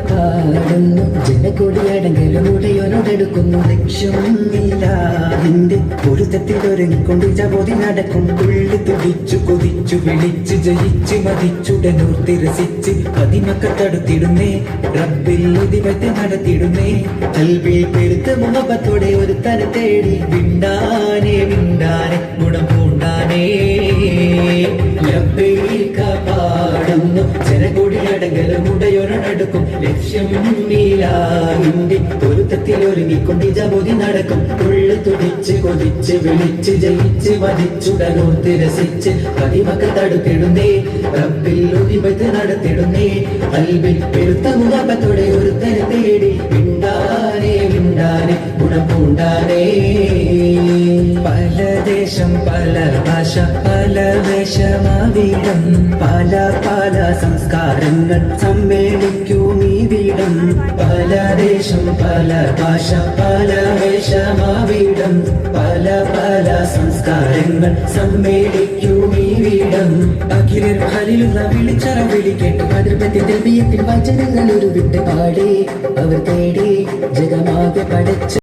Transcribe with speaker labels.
Speaker 1: പാടുന്നു ജനക്കൊടിയടങ്കലും ഉടയോനോടെടുക്കുന്നു ലക്ഷ്യമില്ല എന്റെ പൊരുത്തത്തിൽ ഒരുങ്ങിക്കൊണ്ട് ജപോതി നടക്കും തുള്ളി തുടിച്ചു കൊതിച്ചു വിളിച്ചു ജയിച്ചു മതിച്ചുടനൂർത്തി രസിച്ച് പതിമക്കൾ തടുത്തിടുന്നേ റബ്ബിൽ ഉദിപത്തെ നടത്തിടുന്നേ കൽവിൽ പെരുത്ത മുഹബത്തോടെ ഒരു തന തേടി വിണ്ടാനെ ഗുണം പൂണ്ടാനേ പാടുന്നു ജനകൂടിയടങ്കലും ഉടയോനടുക്കും ലക്ഷ്യം നീലാഹിന്റെ പൊരുത്തത്തിൽ ഒരുങ്ങിക്കൊണ്ട് ജപോതി നടക്കും തുള്ളി തുടിച്ച് കൊതിച്ച് വിളിച്ച് ജയിച്ച് വധിച്ചുടനോർത്ത് രസിച്ച് പതിമക്കൾ തടുത്തിടുന്നേ റബ്ബിൽ ഉദിപത്ത് നടത്തിടുന്നേ കൽവിൽ പെരുത്ത മുഹബത്തോടെ ഒരു തന തേടി വിണ്ടാനെ ഗുണം പൂണ്ടാനേ പല ദേശം പല ഭാഷ പല വേഷമാവിടം പല പല സംസ്കാരങ്ങൾ സമ്മേളിക്കും ഈ വീടം പല ദേശം പല ഭാഷ പല വേഷമാവിടം പല പല സംസ്കാരങ്ങൾ സമ്മേളിക്കും ഈ വീടം അഖിലർ ഹലിലുള്ള വിളിച്ചറ വിളിക്കേട്ട് പതിർപ്പത്തിന്റെ ബിയത്തിൽ വചനങ്ങൾ ഒരു വിട്ട് പാടി അവർ തേടി ജഗമാകെ പഠിച്ച്